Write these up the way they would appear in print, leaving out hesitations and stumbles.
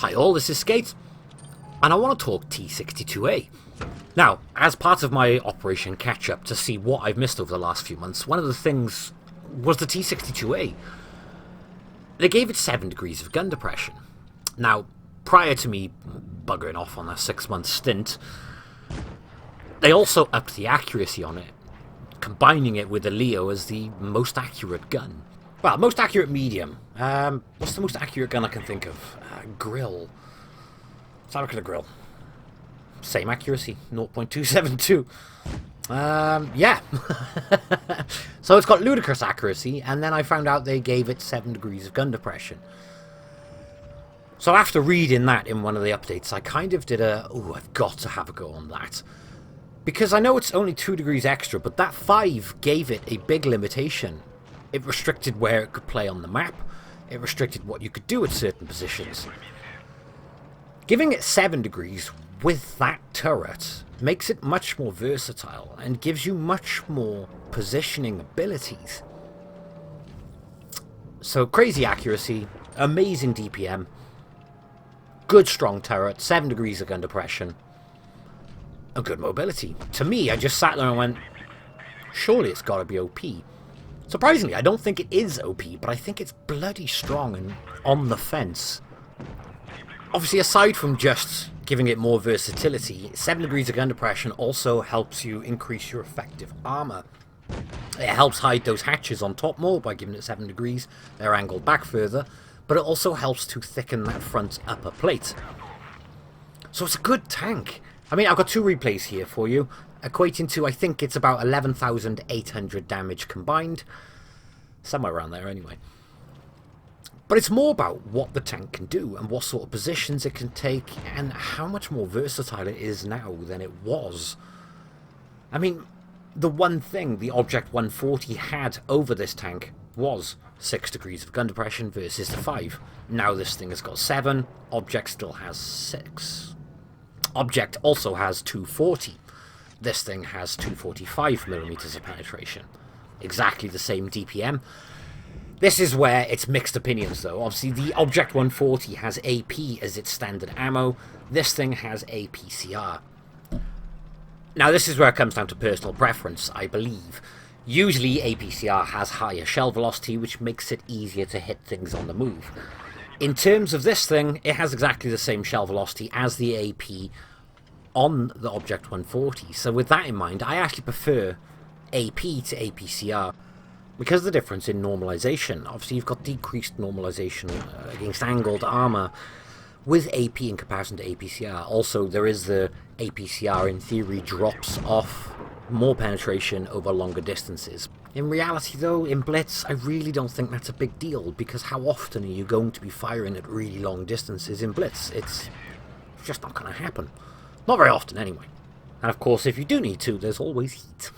Hi all, this is Skate, and I want to talk T-62A. Now, as part of my Operation Catch-Up to see what I've missed over the last few months, one of the things was the T-62A. They gave it 7 degrees of gun depression. Now, prior to me buggering off on a 6-month stint, they also upped the accuracy on it, combining it with the Leo as the most accurate gun. Well, most accurate medium. What's the most accurate gun I can think of? Grill. Let's have a look at a grill. Same accuracy, 0.272. Yeah. So it's got ludicrous accuracy, and then I found out they gave it 7 degrees of gun depression. So after reading that in one of the updates, I kind of did I've got to have a go on that. Because I know it's only 2 degrees extra, but that 5 gave it a big limitation. It restricted where it could play on the map. It restricted what you could do at certain positions. Giving it 7 degrees with that turret makes it much more versatile and gives you much more positioning abilities. So crazy accuracy, amazing DPM, good strong turret, 7 degrees of gun depression, and good mobility. To me, I just sat there and went, surely it's got to be OP. Surprisingly, I don't think it is OP, but I think it's bloody strong and on the fence. Obviously, aside from just giving it more versatility, 7 degrees of gun depression also helps you increase your effective armor. It helps hide those hatches on top more by giving it 7 degrees. They're angled back further, but it also helps to thicken that front upper plate. So it's a good tank. I mean, I've got 2 replays here for you, equating to, I think it's about 11,800 damage combined. Somewhere around there anyway. But it's more about what the tank can do and what sort of positions it can take and how much more versatile it is now than it was. I mean, the one thing the Object 140 had over this tank was 6 degrees of gun depression versus the 5. Now this thing has got 7, Object still has 6. Object also has 240. This thing has 245mm of penetration. Exactly the same DPM. This is where it's mixed opinions though. Obviously the Object 140 has AP as its standard ammo. This thing has APCR. Now this is where it comes down to personal preference, I believe. Usually APCR has higher shell velocity, which makes it easier to hit things on the move. In terms of this thing, it has exactly the same shell velocity as the AP on the Object 140. So with that in mind, I actually prefer AP to APCR because of the difference in normalization. Obviously you've got decreased normalization against angled armor with AP in comparison to APCR. Also there is the APCR in theory drops off more penetration over longer distances. In reality though, in Blitz, I really don't think that's a big deal, because how often are you going to be firing at really long distances in Blitz? It's just not going to happen. Not very often anyway. And of course, if you do need to, there's always heat.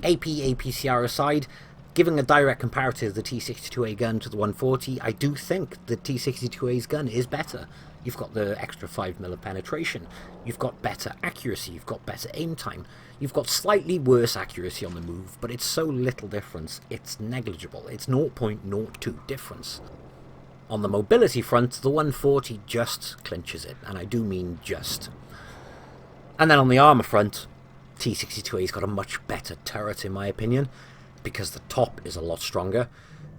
AP, APCR aside, giving a direct comparative of the T-62A gun to the 140, I do think the T-62A's gun is better. You've got the extra 5mm of penetration, you've got better accuracy, you've got better aim time, you've got slightly worse accuracy on the move, but it's so little difference, it's negligible. It's 0.02 difference. On the mobility front, the 140 just clinches it, and I do mean just. And then on the armor front, T-62A's got a much better turret in my opinion, because the top is a lot stronger.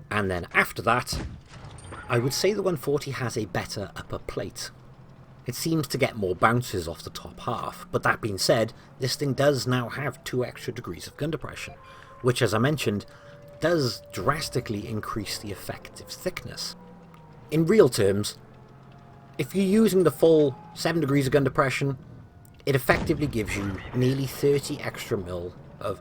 And then after that, I would say the 140 has a better upper plate. It seems to get more bounces off the top half, but that being said, this thing does now have 2 extra degrees of gun depression, which as I mentioned, does drastically increase the effective thickness. In real terms, if you're using the full 7 degrees of gun depression, it effectively gives you nearly 30 extra mil of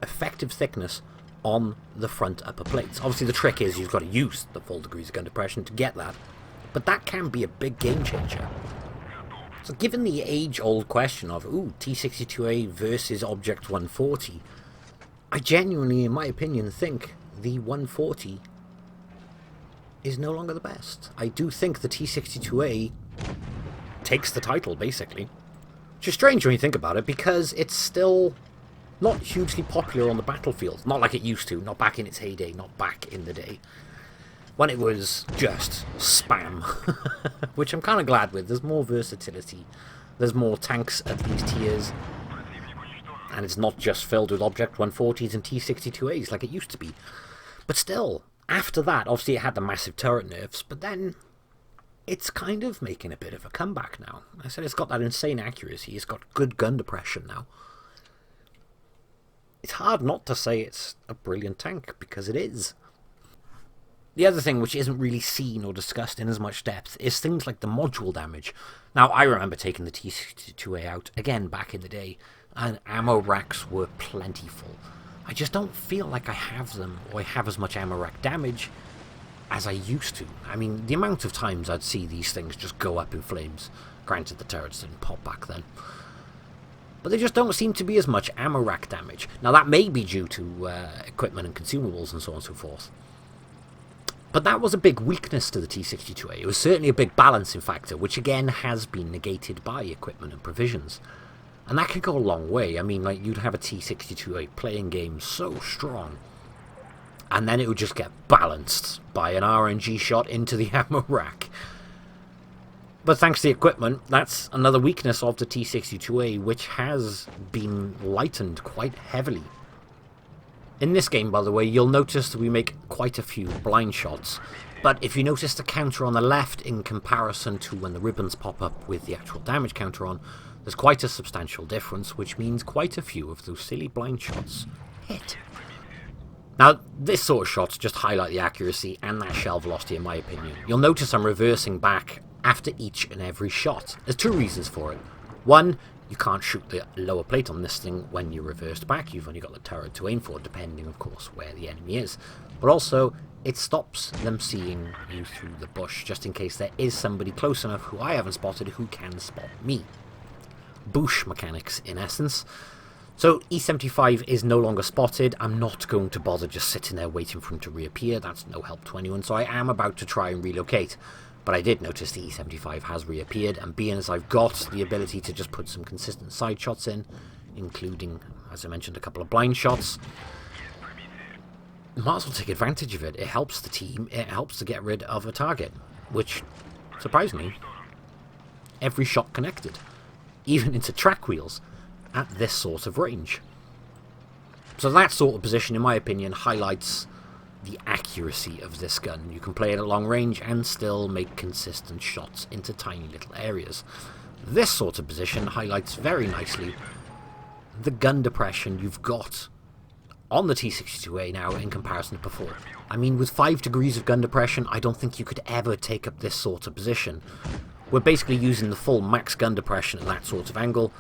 effective thickness on the front upper plates. Obviously the trick is you've got to use the full degrees of gun depression to get that, but that can be a big game changer. So given the age-old question of, T-62A versus Object 140, I genuinely, in my opinion, think the 140 is no longer the best. I do think the T-62A takes the title, basically. Which is strange when you think about it, because it's still not hugely popular on the battlefield. Not like it used to, not back in its heyday, not back in the day. when it was just spam. Which I'm kind of glad with. There's more versatility. There's more tanks at these tiers. And it's not just filled with Object 140s and T-62As like it used to be. But still, after that, obviously it had the massive turret nerfs, but then it's kind of making a bit of a comeback now. I said it's got that insane accuracy, it's got good gun depression now. It's hard not to say it's a brilliant tank, because it is. The other thing which isn't really seen or discussed in as much depth is things like the module damage. Now, I remember taking the T-62A out, again, back in the day, and ammo racks were plentiful. I just don't feel like I have them, or I have as much ammo rack damage as I used to. I mean, the amount of times I'd see these things just go up in flames. Granted, the turrets didn't pop back then. But there just don't seem to be as much ammo rack damage. Now, that may be due to equipment and consumables and so on and so forth. But that was a big weakness to the T-62A. It was certainly a big balancing factor, which again has been negated by equipment and provisions. And that can go a long way. I mean, like, you'd have a T-62A playing games so strong, and then it would just get balanced by an RNG shot into the ammo rack. But thanks to the equipment, that's another weakness of the T-62A, which has been lightened quite heavily. In this game, by the way, you'll notice that we make quite a few blind shots. But if you notice the counter on the left in comparison to when the ribbons pop up with the actual damage counter on, there's quite a substantial difference, which means quite a few of those silly blind shots hit. Now, this sort of shots just highlight the accuracy and that shell velocity in my opinion. You'll notice I'm reversing back after each and every shot. There's two reasons for it. One, you can't shoot the lower plate on this thing when you're reversed back. You've only got the turret to aim for, depending, of course, where the enemy is. But also, it stops them seeing you through the bush, just in case there is somebody close enough who I haven't spotted who can spot me. Boosh mechanics, in essence. So, E75 is no longer spotted. I'm not going to bother just sitting there waiting for him to reappear. That's no help to anyone, so I am about to try and relocate. But I did notice the E75 has reappeared, and being as I've got the ability to just put some consistent side shots in, including, as I mentioned, a couple of blind shots, might as well take advantage of it. It helps the team, it helps to get rid of a target, which, surprisingly, every shot connected, even into track wheels, at this sort of range. So that sort of position, in my opinion, highlights the accuracy of this gun. You can play it at long range and still make consistent shots into tiny little areas. This sort of position highlights very nicely the gun depression you've got on the T-62A now in comparison to before. I mean, with 5 degrees of gun depression, I don't think you could ever take up this sort of position. We're basically using the full max gun depression at that sort of angle,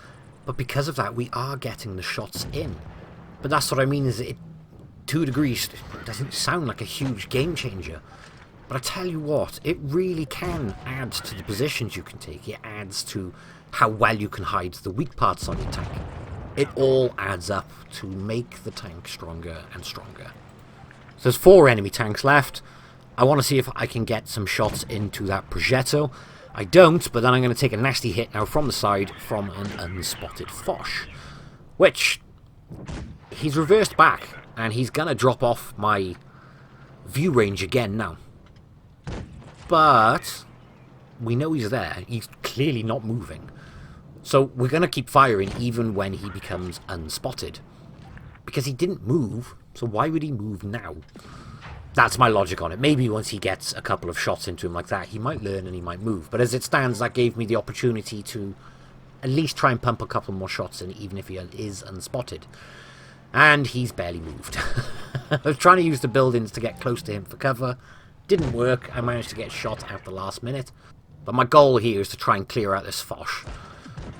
but because of that, we are getting the shots in. But that's what I mean, is it 2 degrees doesn't sound like a huge game changer, but I tell you what, it really can add to the positions you can take. It adds to how well you can hide the weak parts on your tank. It all adds up to make the tank stronger and stronger. So there's 4 enemy tanks left. I want to see if I can get some shots into that Progetto. I don't, but then I'm going to take a nasty hit now from the side from an unspotted Foch, which he's reversed back, and he's going to drop off my view range again now. But we know he's there. He's clearly not moving. So we're going to keep firing even when he becomes unspotted. Because he didn't move, so why would he move now? That's my logic on it. Maybe once he gets a couple of shots into him like that, he might learn and he might move. But as it stands, that gave me the opportunity to at least try and pump a couple more shots in, even if he is unspotted. And he's barely moved. I was trying to use the buildings to get close to him for cover. Didn't work. I managed to get shot at the last minute. But my goal here is to try and clear out this Foch.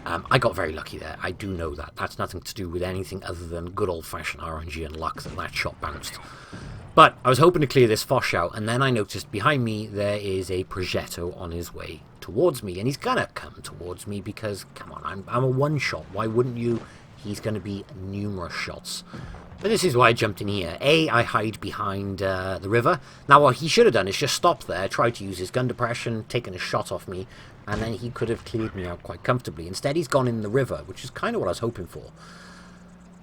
I got very lucky there. I do know that. That's nothing to do with anything other than good old-fashioned RNG and luck that that shot bounced. But I was hoping to clear this Foch out, and then I noticed behind me there is a Progetto on his way towards me. And he's going to come towards me because, come on, I'm a one-shot. Why wouldn't you? He's going to be numerous shots. But this is why I jumped in here. A, I hide behind the river. Now, what he should have done is just stop there, tried to use his gun depression, taken a shot off me, and then he could have cleared me out quite comfortably. Instead, he's gone in the river, which is kind of what I was hoping for.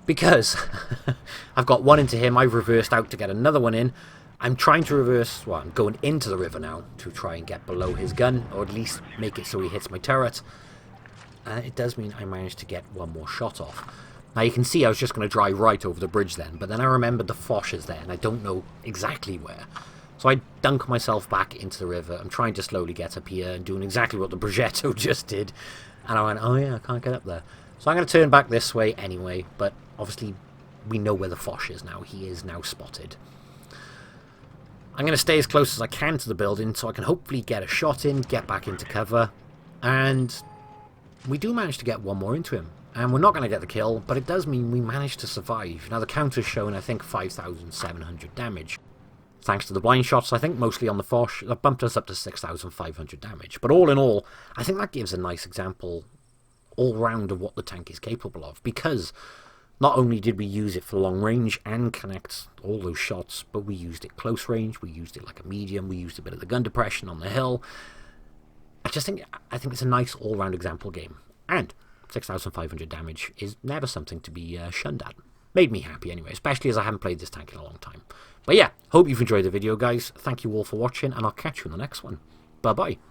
Because I've got one into him, I've reversed out to get another one in, I'm trying to reverse, well, I'm going into the river now to try and get below his gun, or at least make it so he hits my turret. And it does mean I managed to get one more shot off. Now you can see I was just going to drive right over the bridge then, but then I remembered the Foch is there and I don't know exactly where. So I dunk myself back into the river. I'm trying to slowly get up here and doing exactly what the Progetto just did. And I went, oh yeah, I can't get up there. So I'm going to turn back this way anyway, but obviously we know where the Foch is now. He is now spotted. I'm going to stay as close as I can to the building so I can hopefully get a shot in, get back into cover, and we do manage to get one more into him. And we're not going to get the kill, but it does mean we managed to survive. Now the counter's showing, I think, 5,700 damage. Thanks to the blind shots, I think mostly on the Foch, that bumped us up to 6,500 damage. But all in all, I think that gives a nice example all round of what the tank is capable of, because not only did we use it for long range and connect all those shots, but we used it close range, we used it like a medium, we used a bit of the gun depression on the hill. I think it's a nice all-round example game. And 6,500 damage is never something to be shunned at. Made me happy anyway, especially as I haven't played this tank in a long time. But yeah, hope you've enjoyed the video, guys. Thank you all for watching, and I'll catch you in the next one. Bye-bye.